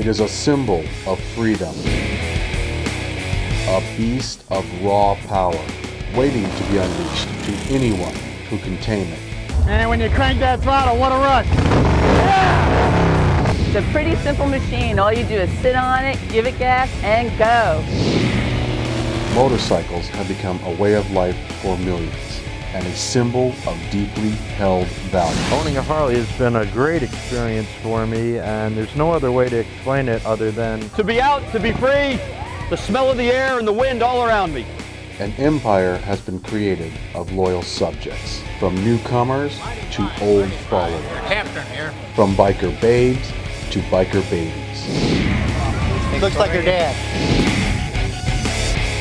It is a symbol of freedom, a beast of raw power, waiting to be unleashed to anyone who can tame it. And when you crank that throttle, what a rush! Yeah! It's a pretty simple machine. All you do is sit on it, give it gas, and go. Motorcycles have become a way of life for millions and a symbol of deeply held value. Owning a Harley has been a great experience for me, and there's no other way to explain it other than to be out, to be free, the smell of the air and the wind all around me. An empire has been created of loyal subjects, from newcomers to old followers, Captain here. from biker babes to biker babies. Looks like your dad.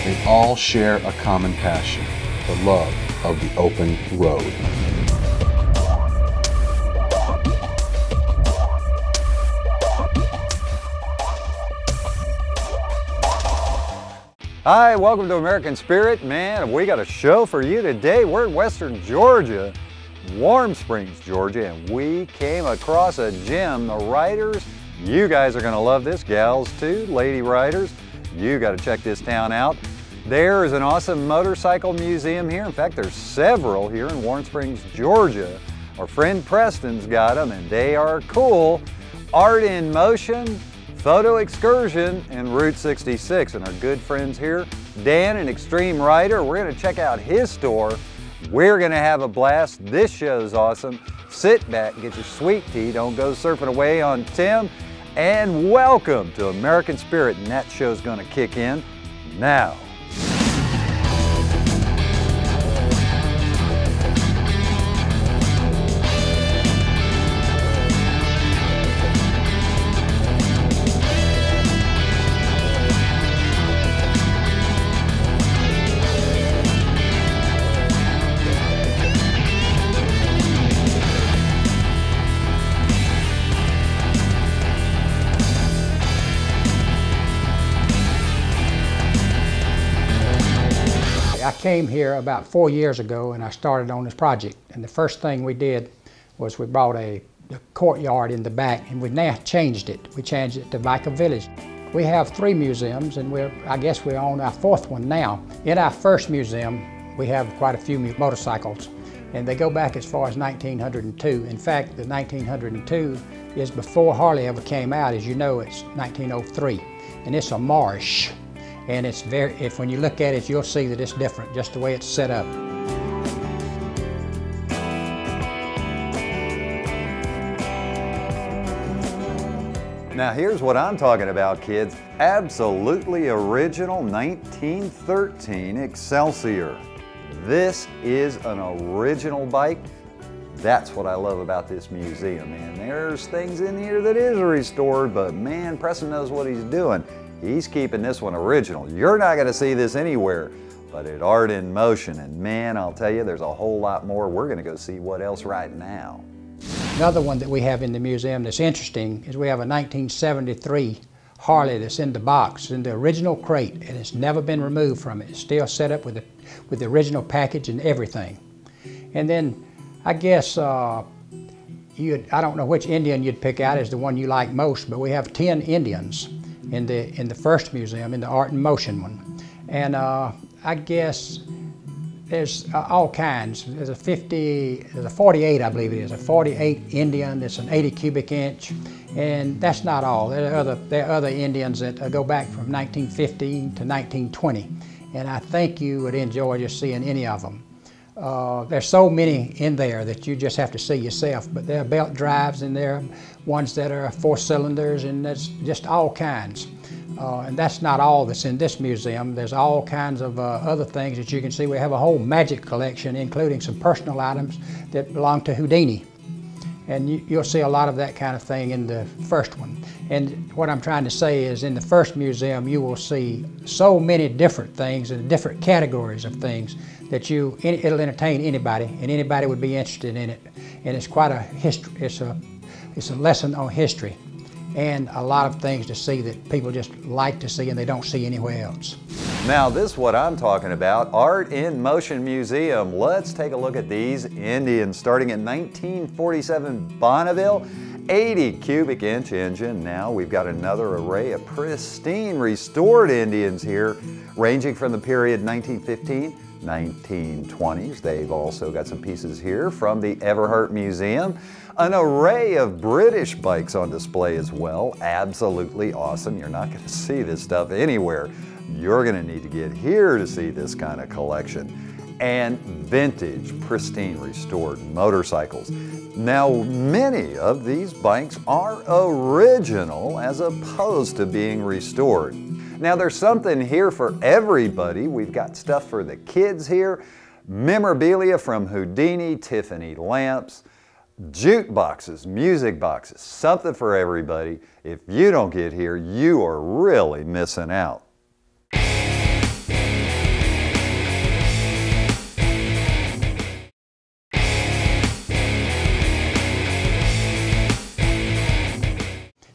They all share a common passion, the love of the open road. Hi, welcome to American Spirit. Man, we got a show for you today. We're in Western Georgia, Warm Springs, Georgia, and we came across a gem. The riders, you guys are gonna love this. Gals too, lady riders, you gotta check this town out. There is an awesome motorcycle museum here. In fact, there's several here in Warm Springs, Georgia. Our friend Preston's got them, and they are cool. Art in Motion, Photo Excursion, and Route 66. And our good friends here, Dan, an extreme rider, we're gonna check out his store. We're gonna have a blast. This show's awesome. Sit back, get your sweet tea, don't go surfing away on Tim, and welcome to American Spirit, and that show's gonna kick in now. I came here about 4 years ago and I started on this project. And the first thing we did was we brought the courtyard in the back, and we've now changed it. We changed it to Biker Village. We have 3 museums, and I guess we're on our 4th one now. In our first museum, we have quite a few motorcycles, and they go back as far as 1902. In fact, the 1902 is before Harley ever came out. As you know, it's 1903, and it's a marsh. And it's when you look at it, you'll see that it's different, just the way it's set up. Now here's what I'm talking about, kids. Absolutely original 1913 Excelsior. This is an original bike. That's what I love about this museum, man. There's things in here that is restored, but man, Preston knows what he's doing. He's keeping this one original. You're not gonna see this anywhere, but at Art in Motion. And man, I'll tell you, there's a whole lot more. We're gonna go see what else right now. Another one that we have in the museum that's interesting is we have a 1973 Harley that's in the box, in the original crate, and it's never been removed from it. It's still set up with the original package and everything. And then I guess I don't know which Indian you'd pick out as the one you like most, but we have 10 Indians in the first museum, in the Art in Motion one. And I guess there's all kinds. There's a 48, I believe it is, a 48 Indian. It's an 80 cubic inch, and that's not all. There are other Indians that go back from 1915 to 1920, and I think you would enjoy just seeing any of them. There's so many in there that you just have to see yourself, but there are belt drives and there are ones that are 4 cylinders, and that's just all kinds. And that's not all that's in this museum. There's all kinds of other things that you can see. We have a whole magic collection, including some personal items that belong to Houdini. And you'll see a lot of that kind of thing in the first one. And what I'm trying to say is in the first museum, you will see so many different things and different categories of things that it'll entertain anybody, and anybody would be interested in it. And it's quite a history, it's a lesson on history, and a lot of things to see that people just like to see and they don't see anywhere else. Now this is what I'm talking about, Art in Motion Museum. Let's take a look at these Indians starting in 1947 Bonneville. 80 cubic inch engine. Now we've got another array of pristine restored Indians here, ranging from the period 1915, 1920s. They've also got some pieces here from the Everhart Museum. An array of British bikes on display as well. Absolutely awesome. You're not going to see this stuff anywhere. You're going to need to get here to see this kind of collection. And vintage, pristine, restored motorcycles. Now, many of these bikes are original as opposed to being restored. Now, there's something here for everybody. We've got stuff for the kids here, memorabilia from Houdini, Tiffany lamps, jukeboxes, music boxes, something for everybody. If you don't get here, you are really missing out.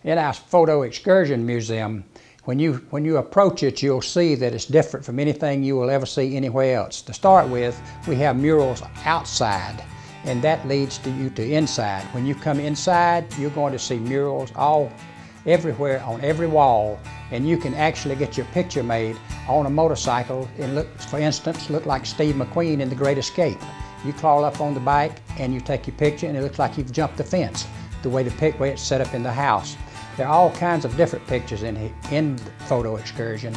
In our photo excursion museum, when you approach it, you'll see that it's different from anything you will ever see anywhere else. To start with, we have murals outside, and that leads you to inside. When you come inside, you're going to see murals everywhere on every wall, and you can actually get your picture made on a motorcycle and look, for instance, look like Steve McQueen in The Great Escape. You crawl up on the bike and you take your picture, and it looks like you've jumped the fence, the way it's set up in the house. There are all kinds of different pictures in the photo excursion.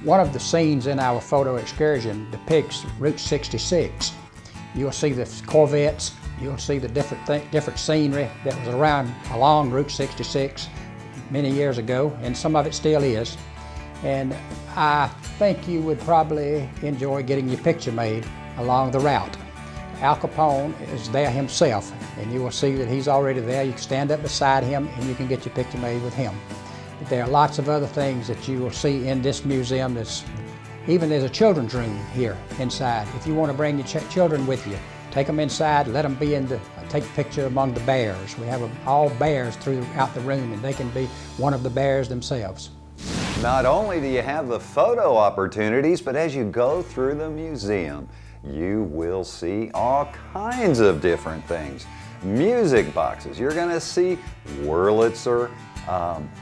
One of the scenes in our photo excursion depicts Route 66. You'll see the Corvettes, you'll see the different scenery that was along Route 66 many years ago, and some of it still is. And I think you would probably enjoy getting your picture made along the route. Al Capone is there himself, and you will see that he's already there. You can stand up beside him and you can get your picture made with him. But there are lots of other things that you will see in this museum. There's a children's room here inside. If you want to bring your children with you, take them inside, let them be take a picture among the bears. We have all bears throughout the room, and they can be one of the bears themselves. Not only do you have the photo opportunities, but as you go through the museum, you will see all kinds of different things. Music boxes, you're going to see Wurlitzer,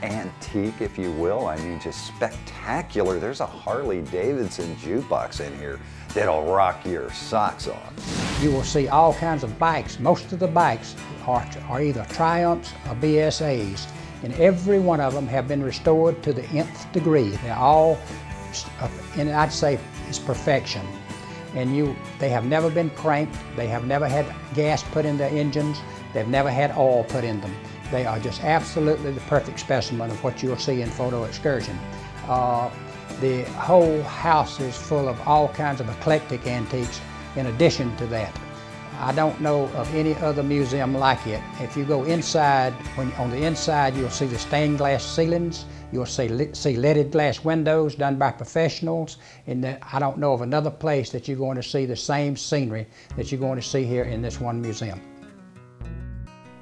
antique, if you will. I mean, just spectacular. There's a Harley Davidson jukebox in here that'll rock your socks off. You will see all kinds of bikes. Most of the bikes are either Triumphs or BSAs, and every one of them have been restored to the nth degree. They're all, and I'd say it's perfection. And they have never been cranked, they have never had gas put in their engines, they've never had oil put in them. They are just absolutely the perfect specimen of what you'll see in photo excursion. The whole house is full of all kinds of eclectic antiques in addition to that. I don't know of any other museum like it. If you go inside, on the inside you'll see the stained glass ceilings, you'll see leaded glass windows done by professionals, and I don't know of another place that you're going to see the same scenery that you're going to see here in this one museum.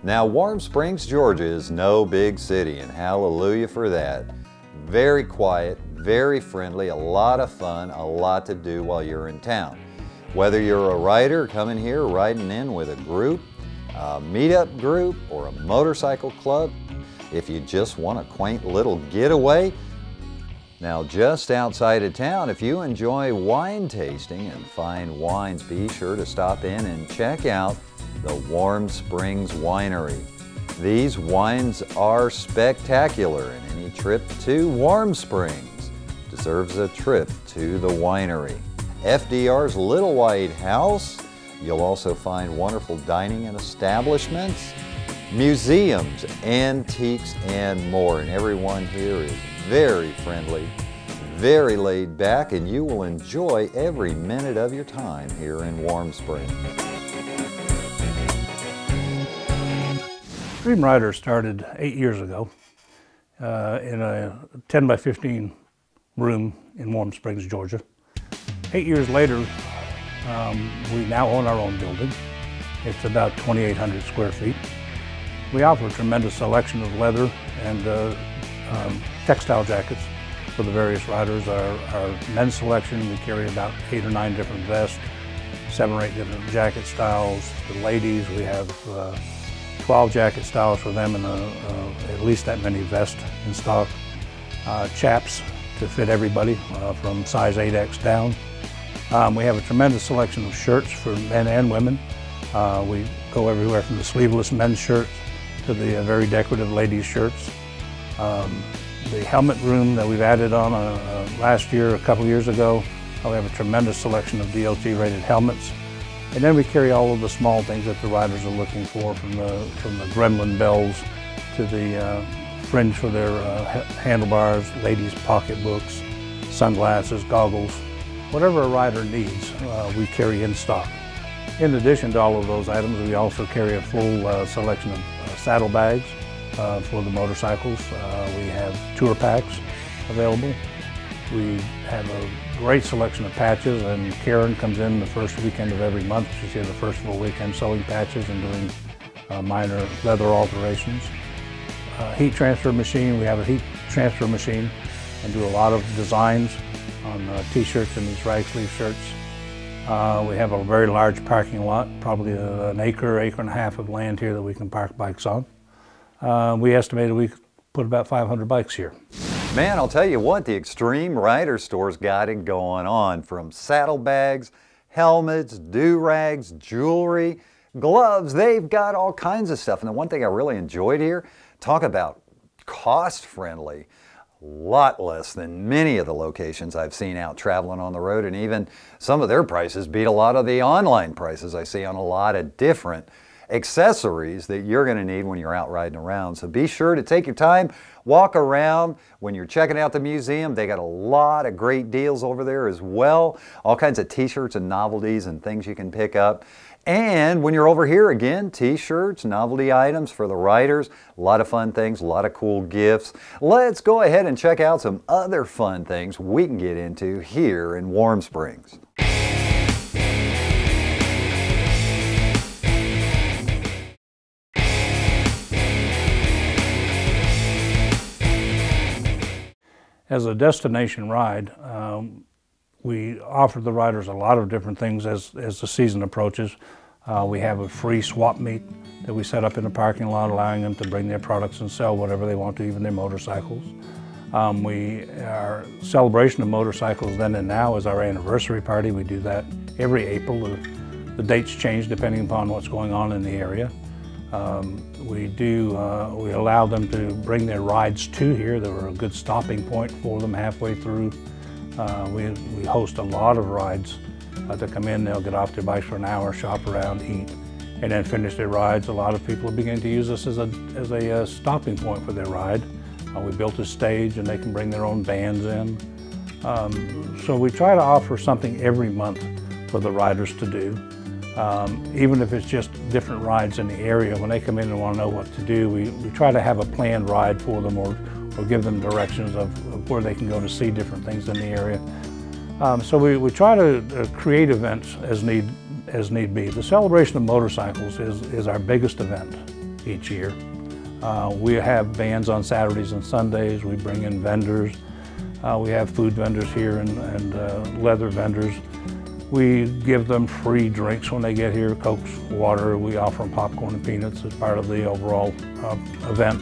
Now, Warm Springs, Georgia is no big city, and hallelujah for that. Very quiet, very friendly, a lot of fun, a lot to do while you're in town. Whether you're a rider coming here, riding in with a group, a meetup group, or a motorcycle club, if you just want a quaint little getaway. Now, just outside of town, if you enjoy wine tasting and fine wines, be sure to stop in and check out the Warm Springs Winery. These wines are spectacular, and any trip to Warm Springs deserves a trip to the winery. FDR's Little White House. You'll also find wonderful dining and establishments, museums, antiques, and more. And everyone here is very friendly, very laid back, and you will enjoy every minute of your time here in Warm Springs. Dream Rider started 8 years ago in a 10 by 15 room in Warm Springs, Georgia. 8 years later, we now own our own building. It's about 2,800 square feet. We offer a tremendous selection of leather and textile jackets for the various riders. Our men's selection, we carry about 8 or 9 different vests, 7 or 8 different jacket styles. The ladies, we have 12 jacket styles for them and at least that many vests in stock. Chaps to fit everybody from size 8X down. We have a tremendous selection of shirts for men and women. We go everywhere from the sleeveless men's shirts to the very decorative ladies' shirts. The helmet room that we've added on last year, a couple years ago, we have a tremendous selection of DOT rated helmets. And then we carry all of the small things that the riders are looking for, from the gremlin bells to the fringe for their handlebars, ladies' pocketbooks, sunglasses, goggles. Whatever a rider needs, we carry in stock. In addition to all of those items, we also carry a full selection of saddlebags for the motorcycles. We have tour packs available. We have a great selection of patches, and Karen comes in the first weekend of every month. She's here the first full weekend sewing patches and doing minor leather alterations. Heat transfer machine, we have a heat transfer machine and do a lot of designs on t-shirts and these rag sleeve shirts. We have a very large parking lot, probably an acre and a half of land here that we can park bikes on. We estimated we could put about 500 bikes here. Man, I'll tell you what, the Extreme Rider Store's got it going on, from saddlebags, helmets, do-rags, jewelry, gloves. They've got all kinds of stuff. And the one thing I really enjoyed here, talk about cost-friendly. A lot less than many of the locations I've seen out traveling on the road, and even some of their prices beat a lot of the online prices I see on a lot of different accessories that you're going to need when you're out riding around. So be sure to take your time, walk around. When you're checking out the museum, they got a lot of great deals over there as well. All kinds of t-shirts and novelties and things you can pick up. And when you're over here, again, t-shirts, novelty items for the riders, a lot of fun things, a lot of cool gifts. Let's go ahead and check out some other fun things we can get into here in Warm Springs. As a destination ride, we offer the riders a lot of different things as the season approaches. We have a free swap meet that we set up in the parking lot, allowing them to bring their products and sell whatever they want to, even their motorcycles. Our celebration of motorcycles then and now is our anniversary party. We do that every April. The dates change depending upon what's going on in the area. We allow them to bring their rides to here. They were a good stopping point for them halfway through. We host a lot of rides that come in. They'll get off their bikes for an hour, shop around, eat, and then finish their rides. A lot of people are beginning to use this as a stopping point for their ride. We built a stage and they can bring their own bands in. So we try to offer something every month for the riders to do. Even if it's just different rides in the area, when they come in and want to know what to do, we try to have a planned ride for them, or give them directions of where they can go to see different things in the area. So we try to create events as need be. The celebration of motorcycles is our biggest event each year. We have bands on Saturdays and Sundays. We bring in vendors. We have food vendors here and leather vendors. We give them free drinks when they get here, Cokes, water. We offer them popcorn and peanuts as part of the overall event.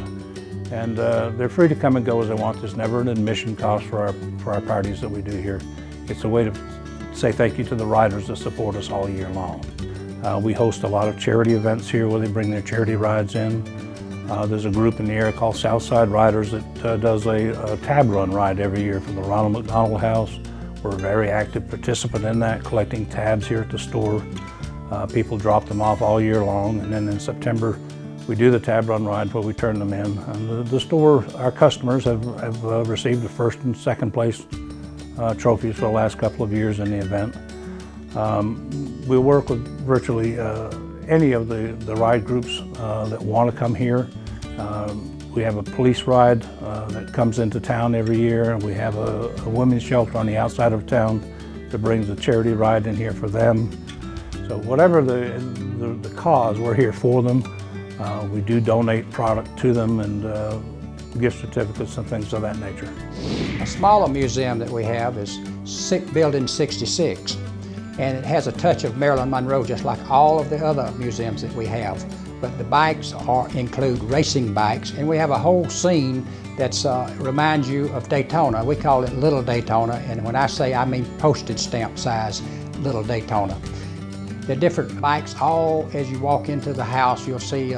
And they're free to come and go as they want. There's never an admission cost for our parties that we do here. It's a way to say thank you to the riders that support us all year long. We host a lot of charity events here where they bring their charity rides in. There's a group in the area called Southside Riders that does a tab run ride every year from the Ronald McDonald House. We're a very active participant in that, collecting tabs here at the store. People drop them off all year long, and then in September we do the tab run ride where we turn them in. And the store, our customers have received the first and second place trophies for the last couple of years in the event. We work with virtually any of the ride groups that want to come here. We have a police ride that comes into town every year, and we have a women's shelter on the outside of town that brings a charity ride in here for them. So whatever the cause, we're here for them. We do donate product to them and gift certificates and things of that nature. A smaller museum that we have is Building 66, and it has a touch of Marilyn Monroe, just like all of the other museums that we have. but the bikes include racing bikes, and we have a whole scene that reminds you of Daytona. We call it Little Daytona, and when I say, I mean postage stamp size Little Daytona. The different bikes, all as you walk into the house, you'll see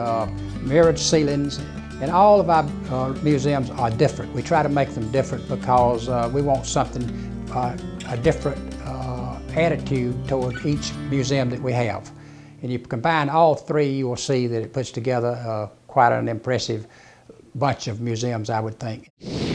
mirrored ceilings, and all of our museums are different. We try to make them different because we want something, a different attitude toward each museum that we have. And you combine all three, you will see that it puts together quite an impressive bunch of museums, I would think.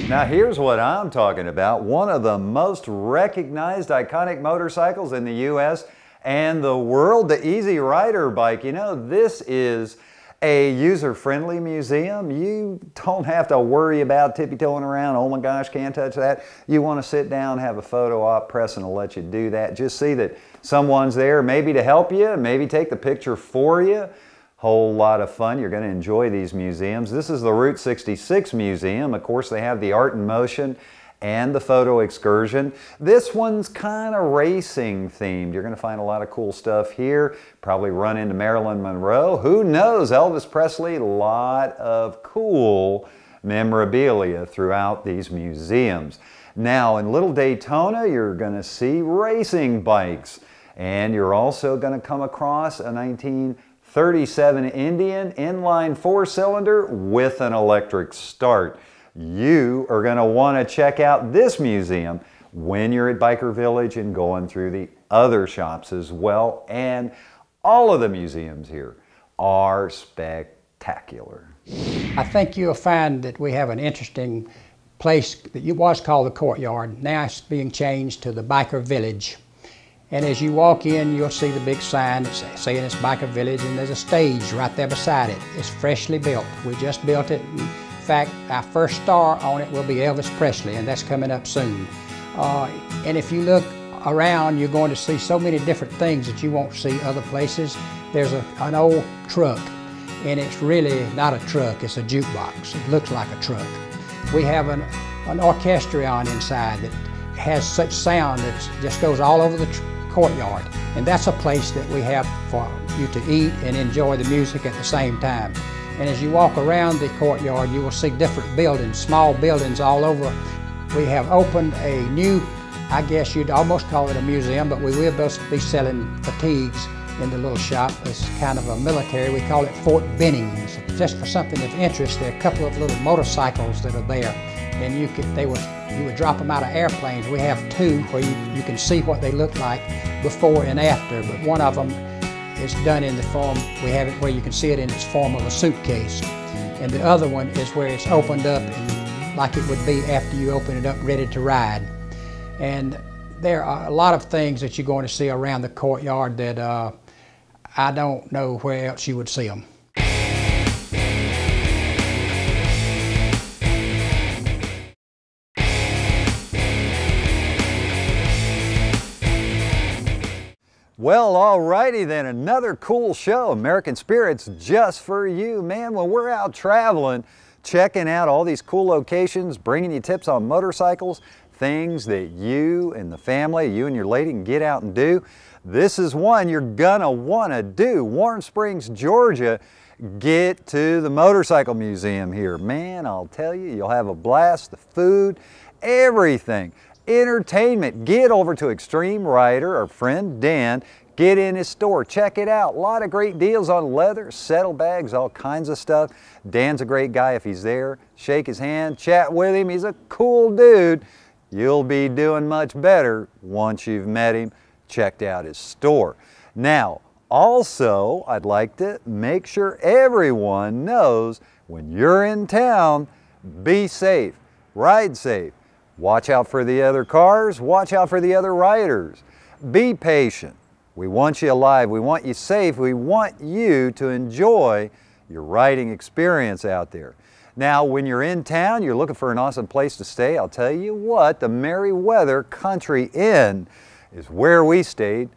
Now here's what I'm talking about. One of the most recognized iconic motorcycles in the U.S. and the world, the Easy Rider bike. You know, this is a user-friendly museum. You don't have to worry about tippy-toeing around. Oh my gosh, can't touch that. You want to sit down, have a photo op, Preston will let you do that. Just see that someone's there maybe to help you, maybe take the picture for you. Whole lot of fun. You're going to enjoy these museums. This is the Route 66 Museum. Of course, they have the Art in Motion and the photo excursion. This one's kind of racing themed. You're going to find a lot of cool stuff here. Probably run into Marilyn Monroe. Who knows? Elvis Presley. A lot of cool memorabilia throughout these museums. Now in Little Daytona, you're going to see racing bikes, and you're also going to come across a 1937 Indian inline four-cylinder with an electric start. You are going to want to check out this museum when you're at Biker Village and going through the other shops as well. And all of the museums here are spectacular. I think you'll find that we have an interesting place that was called the Courtyard. Now it's being changed to the Biker Village. And as you walk in, you'll see the big sign saying it's Biker Village, and there's a stage right there beside it. It's freshly built. We just built it. In fact, our first star on it will be Elvis Presley, and that's coming up soon. And if you look around, you're going to see so many different things that you won't see other places. There's an old truck, and it's really not a truck, it's a jukebox. It looks like a truck. We have an orchestrion inside that has such sound that just goes all over the courtyard. And that's a place that we have for you to eat and enjoy the music at the same time. And as you walk around the courtyard, you will see different buildings, small buildings all over. We have opened a new, I guess you'd almost call it a museum, but we will be selling fatigues in the little shop. It's kind of a military, we call it Fort Benning. Just for something of interest, there are a couple of little motorcycles that are there, and you would drop them out of airplanes. We have two where you can see what they look like before and after, but one of them is done in the form, we have it where you can see it in its form of a suitcase. And the other one is where it's opened up and like it would be after you open it up, ready to ride. And there are a lot of things that you're going to see around the courtyard that I don't know where else you would see them. Well, alrighty then, another cool show, American Spirits, just for you. Man, when we're out traveling, checking out all these cool locations, bringing you tips on motorcycles, things that you and the family, you and your lady can get out and do, this is one you're gonna wanna do. Warm Springs, Georgia. Get to the Motorcycle Museum here. Man, I'll tell you, you'll have a blast, the food, everything. Entertainment. Get over to Extreme Rider, our friend Dan. Get in his store, check it out. A lot of great deals on leather, saddlebags, all kinds of stuff. Dan's a great guy. If he's there, shake his hand, chat with him. He's a cool dude. You'll be doing much better once you've met him, checked out his store. Now, also, I'd like to make sure everyone knows when you're in town, be safe, ride safe. Watch out for the other cars, watch out for the other riders. Be patient. We want you alive, we want you safe, we want you to enjoy your riding experience out there. Now, when you're in town, you're looking for an awesome place to stay, I'll tell you what, the Merriweather Country Inn is where we stayed.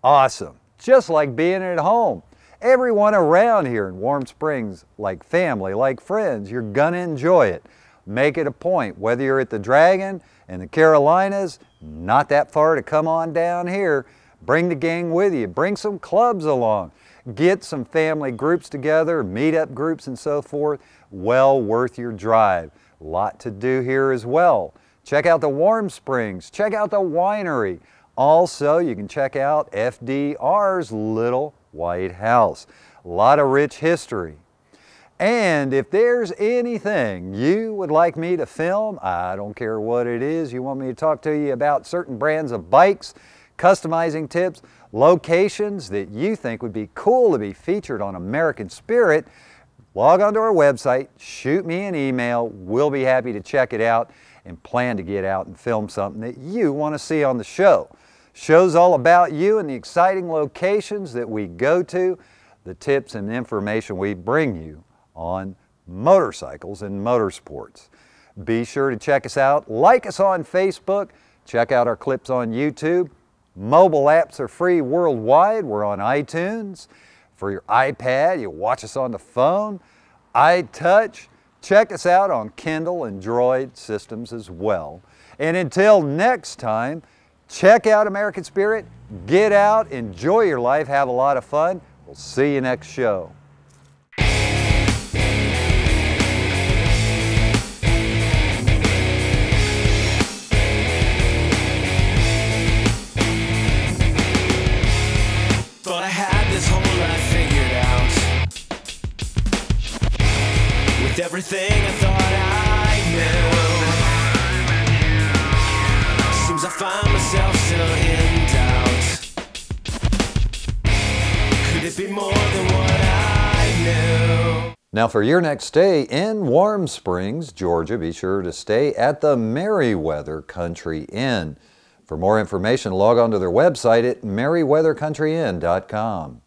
Awesome, just like being at home. Everyone around here in Warm Springs, like family, like friends, you're gonna enjoy it. Make it a point, whether you're at the Dragon and the Carolinas, not that far to come on down here, bring the gang with you, bring some clubs along. get some family groups together, meetup groups and so forth. Well worth your drive. A lot to do here as well. Check out the Warm Springs, check out the winery. Also, you can check out FDR's Little White House. A lot of rich history. And if there's anything you would like me to film, I don't care what it is, you want me to talk to you about certain brands of bikes, customizing tips, locations that you think would be cool to be featured on American Spirit, log on to our website, shoot me an email, we'll be happy to check it out and plan to get out and film something that you want to see on the show. Show's all about you and the exciting locations that we go to, the tips and information we bring you on motorcycles and motorsports. Be sure to check us out, like us on Facebook, check out our clips on YouTube. Mobile apps are free worldwide. We're on iTunes. For your iPad, you watch us on the phone, iTouch. Check us out on Kindle and Droid systems as well. And until next time, check out American Spirit, get out, enjoy your life, have a lot of fun. We'll see you next show. Thought I had this whole life figured out. With everything I thought I knew. Seems I find myself still in doubt. Could it be more than what I knew? Now for your next stay in Warm Springs, Georgia, be sure to stay at the Merriweather Country Inn. For more information, log on to their website at merriweathercountryinn.com.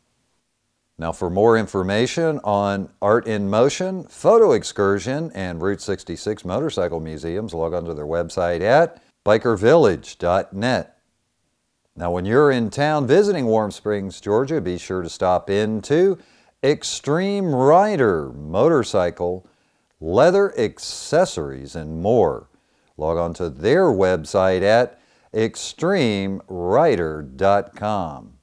Now for more information on Art in Motion, Photo Excursion, and Route 66 Motorcycle Museums, log on to their website at bikervillage.net. Now when you're in town visiting Warm Springs, Georgia, be sure to stop into Extreme Rider Motorcycle, Leather Accessories, and more. Log on to their website at extremerider.com.